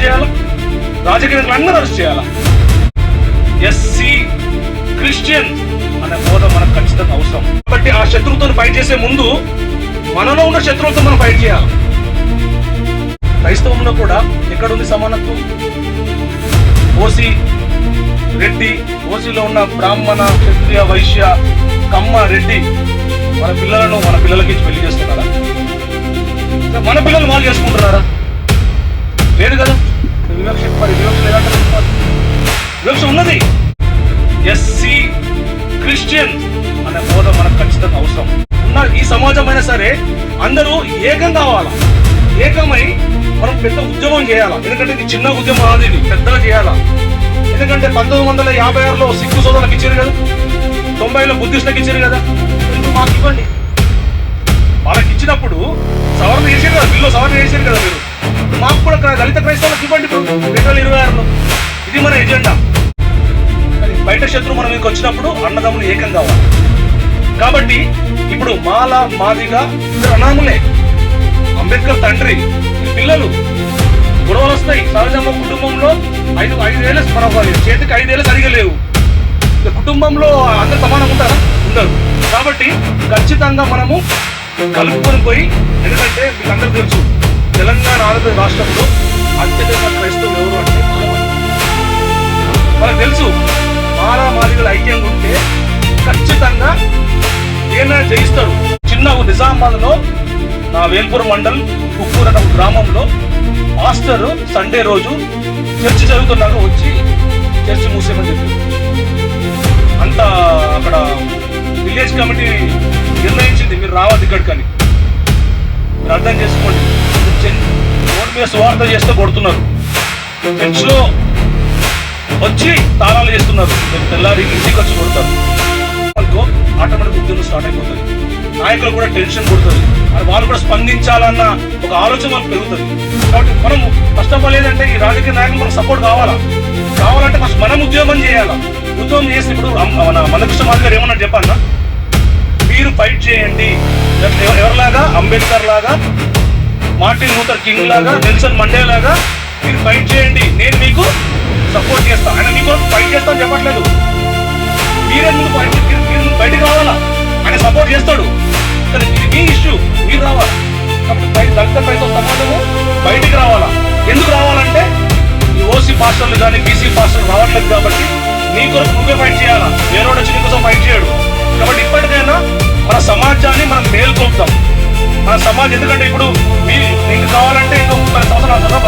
చేయాలా, రాజకీయ నాయకులు అందరూ అరెస్ట్ చేయాలా. ఎస్సీ క్రిస్టియన్ అనే బోధ మనకు ఖచ్చితంగా అవసరం. కాబట్టి ఆ శత్రువుతో ఫైట్ చేసే ముందు మనలో ఉన్న శత్రువులతో మనం ఫైట్ చేయాలి. క్రైస్తవంలో కూడా ఎక్కడుంది సమానత్వం? ఓసీ రెడ్డి, ఓసీలో ఉన్న బ్రాహ్మణ, క్షత్రియ, వైశ్య, కమ్మ, రెడ్డి మన పిల్లలను మన పిల్లలకి పెళ్లి చేస్తున్నారా? మన పిల్లలు వాళ్ళు చేసుకుంటున్నారా? లేదు కదా. వివక్ష ఉన్నది. ఎస్సీ క్రిస్టియన్ అనే బోధ మనకు ఖచ్చితంగా అవసరం. ఉన్న ఈ సమాజం అయినా సరే అందరూ ఏకం కావాలా. ఏకమై మనం పెద్ద ఉద్యమం చేయాలా. ఎందుకంటే ఇది చిన్న ఉద్యమం కాదు, ఇది పెద్దగా చేయాలా. ఎందుకంటే 1956లో సిక్కు సోదరులకు ఇచ్చారు కదా, 90లో బుద్ధిస్టులకు ఇచ్చారు కదా, మాకు ఇవ్వండి. వాళ్ళకి ఇచ్చినప్పుడు సవరణ చేశారు కదా, బిల్లు సవరణ చేశారు కదా మీరు, మాకు కూడా దళిత క్రైస్తవులకు ఇవ్వండి ఇప్పుడు 2026లో. ఇది మన ఎజెండా. బయట శత్రువు మన మీకు వచ్చినప్పుడు అన్నదమ్ములు ఏకం కావాలి. కాబట్టి ఇప్పుడు మాల, మాదిగా ఇద్దరు అనాములే. అంబేద్కర్ తండ్రి, పిల్లలు గొడవలు వస్తాయి సహజంగా. కుటుంబంలో ఐదేళ్ళ చేతికి 5 ఏళ్ళ సరిగా లేవు. కుటుంబంలో అందరు సమానంగా ఉంటారా? ఉండరు. కాబట్టి ఖచ్చితంగా మనము కలుపుకొని పోయి, ఎందుకంటే మీకు అందరూ తెలుసు తెలంగాణ ఆంధ్రప్రదేశ్ రాష్ట్రంలో అత్యధిక క్రైస్తవులు ఎవరు అంటే మనకు తెలుసు. మాదిగల ఐక్యంగా ఉంటే ఖచ్చితంగా ఏమైనా జయిస్తారు. చిన్న నిజామాబాద్లో నా వేల్పూర్ మండల్ కుక్కూరు అనే గ్రామంలో మాస్టర్ సండే రోజు చర్చి జరుగుతున్నాక వచ్చి చర్చి మూసేమని చెప్పి అంత అక్కడ విలేజ్ కమిటీ నిర్ణయించింది, మీరు రావద్దు ఇక్కడికి అని. మీరు అర్థం చేసుకోండి. రోడ్డు మీద సువార్త చేస్తే కొడుతున్నారు, చర్చిలో వచ్చి తాళాలు చేస్తున్నారు, తెల్లారి ఇంటికి వచ్చి కొడతారు అనుకో, ఆటోమేటిక్ ఉద్యమం స్టార్ట్ అయిపోతుంది. నాయకులు కూడా టెన్షన్ కొడుతుంది, వాళ్ళు కూడా స్పందించాలన్న ఒక ఆలోచన మనకు పెరుగుతుంది. కాబట్టి మనం ఫస్ట్ ఆఫ్ ఆల్ ఏంటంటే ఈ రాజకీయ నాయకులు మనకు సపోర్ట్ కావాలంటే ఫస్ట్ మనం ఉద్యోగం చేయాలా. ఉద్యోగం చేసి ఇప్పుడు మన మందకృష్ణ మాదిగ గారు ఏమన్నా చెప్పాలన్నా, మీరు ఫైట్ చేయండి. ఎవరిలాగా? అంబేద్కర్ లాగా, మార్టిన్ లూథర్ కింగ్ లాగా, నెల్సన్ మండేలా లాగా మీరు ఫైట్ చేయండి, నేను మీకు సపోర్ట్ చేస్తా. ఆయన మీకు ఫైట్ చేస్తా అని చెప్పట్లేదు, మీరే ముందు బయటకు రావాలా, ఆయన సపోర్ట్ చేస్తాడు. కానీ ఇది మీ ఇష్యూ, మీరు రావాలా. కాబట్టి దళిత క్రైస్తవ సమాజము బయటికి రావాలా. ఎందుకు రావాలంటే ఈ ఓసీ పాస్టర్లు కానీ బీసీ పాస్టర్లు రావట్లేదు కాబట్టి నీ కొరకు నువ్వే ఫైట్ చేయాలా, వేరేవాడు వచ్చి నీ కోసం ఫైట్ చేయడు. కాబట్టి ఇప్పటికైనా మన సమాజాన్ని మనం మేల్కొల్పుతాం. మన సమాజం ఎందుకంటే ఇప్పుడు నీకు కావాలంటే ఇంకో 30 సంవత్సరాల తర్వాత